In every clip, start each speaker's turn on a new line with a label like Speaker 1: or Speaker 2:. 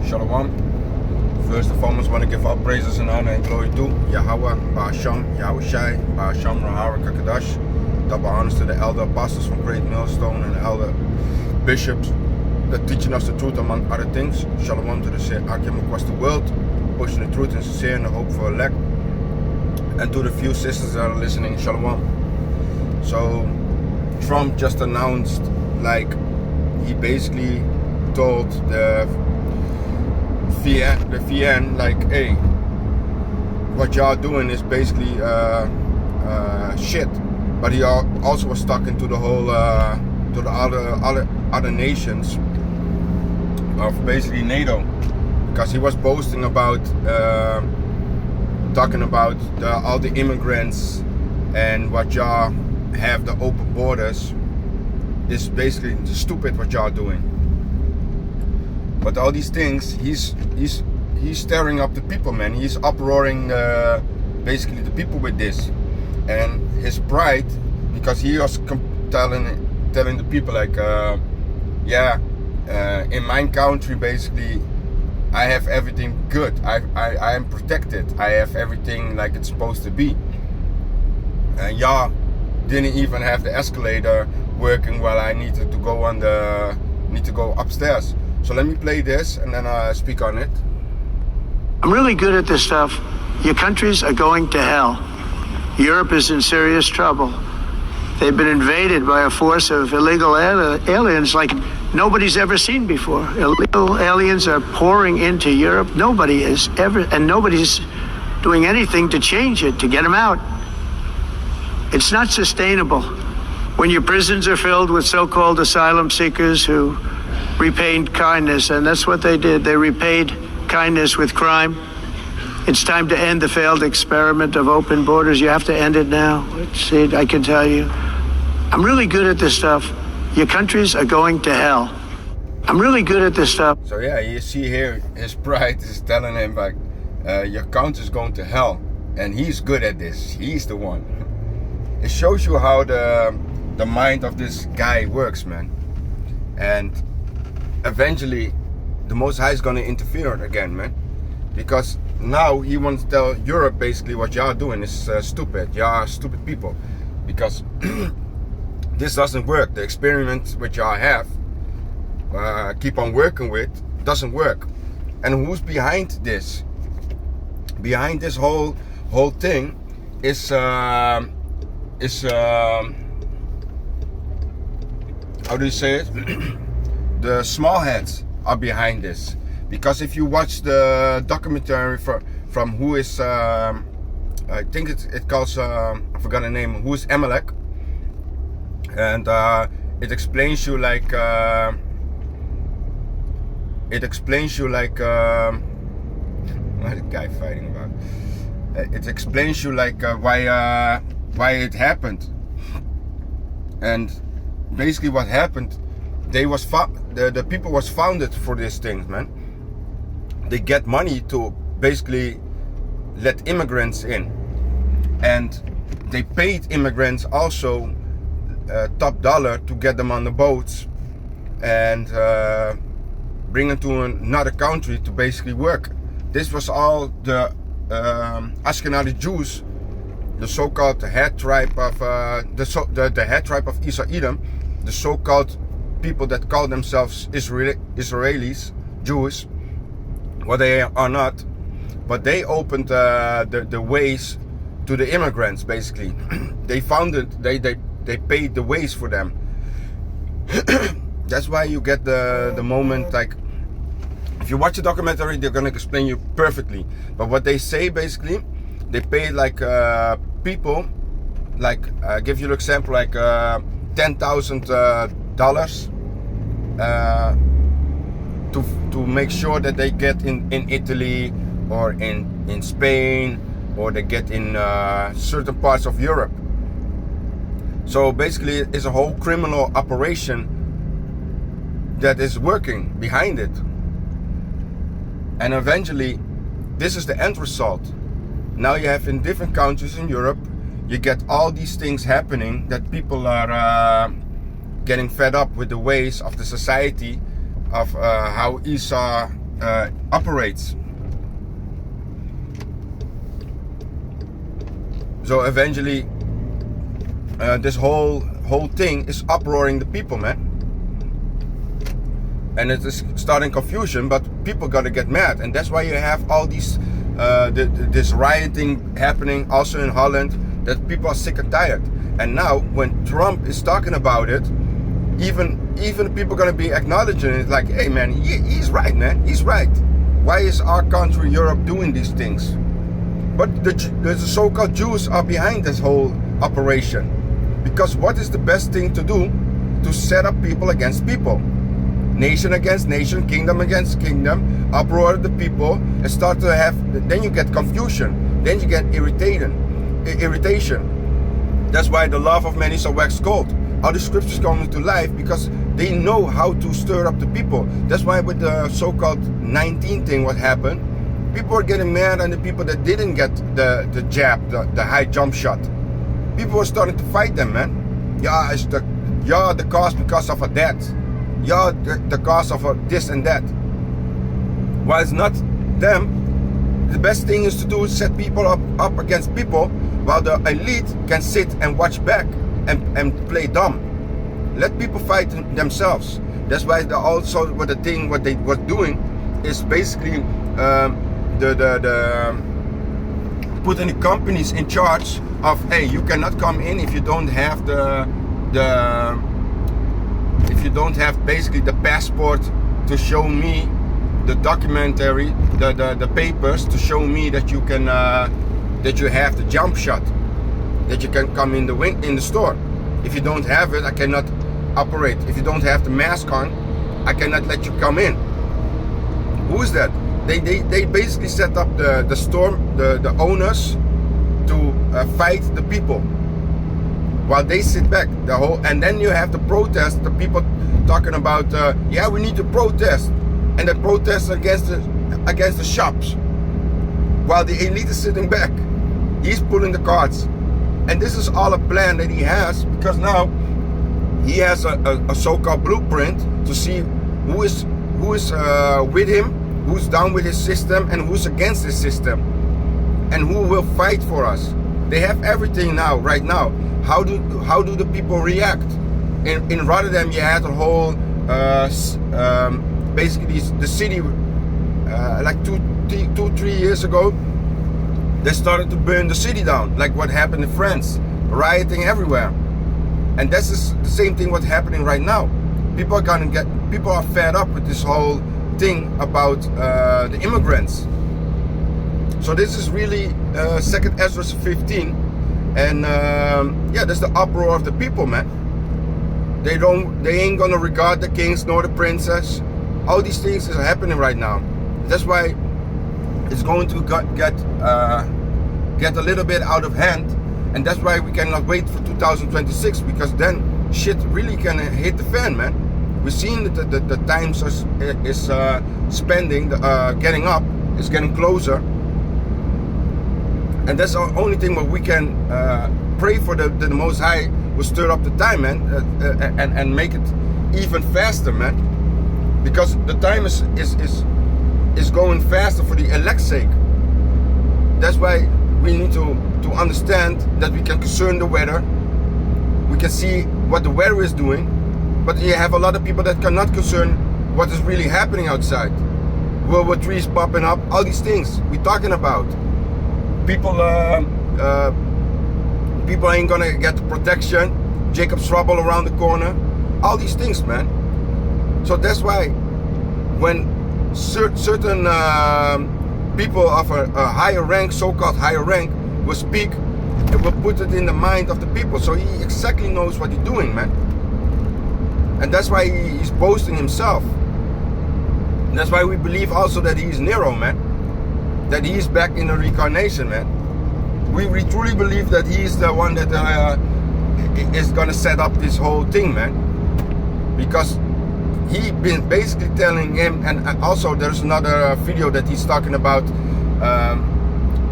Speaker 1: Shalom. First and foremost, want to give all praises and honor and glory to Yahweh, Ba'asham, Yahushai, Ba'asham, Rahara, Kakadash. Double honors to the elder apostles from Great Millstone and the elder bishops that teaching us the truth among other things. Shalom to the Akim across the world, pushing the truth and sincere and the hope for elect. And to the few sisters that are listening, Shalom. So, Trump just announced, like, he basically told the VN, like, hey, what y'all doing is basically shit. But he also was talking to the whole, to the other nations of basically NATO, because he was boasting about, talking about all the immigrants and what y'all have the open borders is basically stupid what y'all doing. But all these things, he's stirring up the people, man. He's uproaring basically the people with this, and his pride, because he was telling the people like, in my country basically I have everything good. I am protected. I have everything like it's supposed to be. And y'all didn't even have the escalator working while I needed to go upstairs. So let me play this and then I'll speak on it.
Speaker 2: I'm really good at this stuff. Your countries are going to hell. Europe is in serious trouble. They've been invaded by a force of illegal aliens like nobody's ever seen before. Illegal aliens are pouring into Europe. Nobody's doing anything to change it, to get them out. It's not sustainable. When your prisons are filled with so-called asylum seekers who repaid kindness, and that's what they did. They repaid kindness with crime. It's time to end the failed experiment of open borders. You have to end it now. I can tell you. I'm really good at this stuff. Your countries are going to hell. I'm really good at this stuff.
Speaker 1: So yeah, you see here, his pride is telling him like, your country is going to hell. And he's good at this. He's the one. It shows you how the mind of this guy works, man. And eventually the Most High is going to interfere again, man, because now he wants to tell Europe basically what y'all doing is stupid. Y'all are stupid people, because this doesn't work. The experiment which y'all have keep on working with doesn't work. And who's behind this? Behind this whole thing is how do you say it? The small heads are behind this, because if you watch the documentary from who is I think it calls I forgot the name, who is Amalek, and it explains you like what is the guy fighting about? It explains you like why it happened, and basically what happened. The people was founded for these things, man. They get money to basically let immigrants in, and they paid immigrants also top dollar to get them on the boats and bring them to another country to basically work. This was all the Ashkenazi Jews, the so-called head tribe of the head tribe of Esau Edom, the so-called people that call themselves Israelis, Jews. Well, they are not, but they opened the ways to the immigrants. Basically, they founded, they paid the ways for them. That's why you get the moment, like, if you watch the documentary, they're gonna explain you perfectly. But what they say basically, they paid like people, like give you an example, like $10,000 to make sure that they get in Italy or in Spain, or they get in certain parts of Europe. So basically it's a whole criminal operation that is working behind it, and eventually this is the end result. Now you have in different countries in Europe, you get all these things happening that people are getting fed up with the ways of the society, of how Esau operates. So eventually, this whole thing is uproaring the people, man. And it is starting confusion, but people gotta get mad, and that's why you have all these this rioting happening also in Holland, that people are sick and tired. And now when Trump is talking about it, even people gonna be acknowledging it, like, hey man, he's right, man, he's right. Why is our country, Europe, doing these things? But the so-called Jews are behind this whole operation, because what is the best thing to do? To set up people against people, nation against nation, kingdom against kingdom, uproar the people, and start to have, then you get confusion, then you get irritation. That's why the love of many shall wax cold. All the scriptures come into life because they know how to stir up the people. That's why with the so-called 19 thing, what happened, people were getting mad on the people that didn't get the jab, the high jump shot. People were starting to fight them, man. Yeah, you're the cause because of a that. You're the cause of a this and that. While it's not them, the best thing is to do is set people up against people, while the elite can sit and watch back and play dumb. Let people fight themselves. That's why also what they were doing is basically putting the companies in charge of, hey, you cannot come in if you don't have if you don't have basically the passport to show me the documentary, the papers to show me that you can that you have the jump shot, that you can come in the store. If you don't have it, I cannot operate. If you don't have the mask on, I cannot let you come in. Who is that? They basically set up the store, the owners, to fight the people, while they sit back. And then you have the protest, the people talking about, yeah, we need to protest, and the protest against the shops, while the elite is sitting back. He's pulling the cards, and this is all a plan that he has, because now he has a so-called blueprint to see who is with him, who's down with his system, and who's against his system, and who will fight for us. They have everything now, right now. How do the people react? In Rotterdam, you had a whole basically the city like 2-3 years ago. They started to burn the city down, like what happened in France, rioting everywhere. And this is the same thing what's happening right now. People are fed up with this whole thing about the immigrants. So this is really 2nd Ezra 15, and yeah, that's the uproar of the people, man. They ain't gonna regard the kings nor the princess. All these things is happening right now. That's why it's going to get a little bit out of hand, and that's why we cannot wait for 2026, because then shit really can hit the fan, man. We're seeing that the times is spending, getting up, is getting closer, and that's the only thing where we can pray for the Most High will stir up the time, man, and make it even faster, man, because the time is going faster for the elect's sake. That's why we need to understand that we can concern the weather. We can see what the weather is doing, but you have a lot of people that cannot concern what is really happening outside. World War III is popping up. All these things we're talking about. People ain't gonna get the protection. Jacob's trouble around the corner. All these things, man. So that's why when certain people of a higher rank, so-called higher rank, will speak, it will put it in the mind of the people. So he exactly knows what he's doing, man. And that's why he's boasting himself. And that's why we believe also that he's Nero, man. That he is back in the reincarnation, man. We truly believe that he is the one that is gonna set up this whole thing, man. Because he been basically telling him, and also there's another video that he's talking about,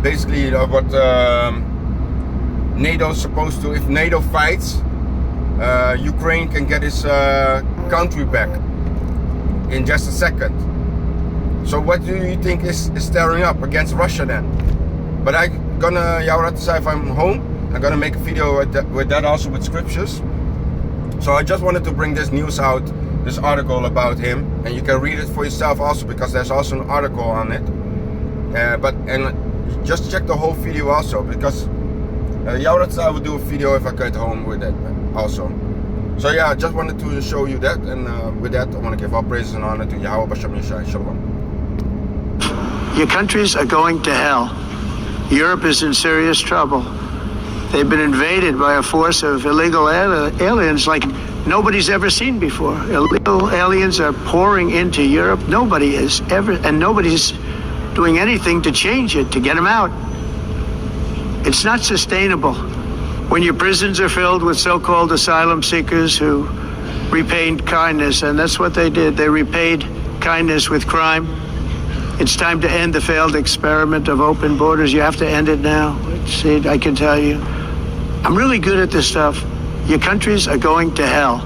Speaker 1: basically what NATO's supposed to, if NATO fights, Ukraine can get his country back in just a second. So what do you think is stirring up against Russia then? But I'm gonna, if I'm home, I'm gonna make a video with that also with scriptures. So I just wanted to bring this news out, this article about him, and you can read it for yourself also, because there's also an article on it. And just check the whole video also, because I will do a video if I get home with it also. So yeah, I just wanted to show you that, and with that I want to give all praises and honor to Yahweh B'Shem Yeshua. Shalom.
Speaker 2: Your countries are going to hell. Europe is in serious trouble. They've been invaded by a force of illegal aliens like nobody's ever seen before. Illegal aliens are pouring into Europe. Nobody's doing anything to change it, to get them out. It's not sustainable. When your prisons are filled with so-called asylum seekers who repaid kindness, and that's what they did. They repaid kindness with crime. It's time to end the failed experiment of open borders. You have to end it now. See, I can tell you. I'm really good at this stuff. Your countries are going to hell.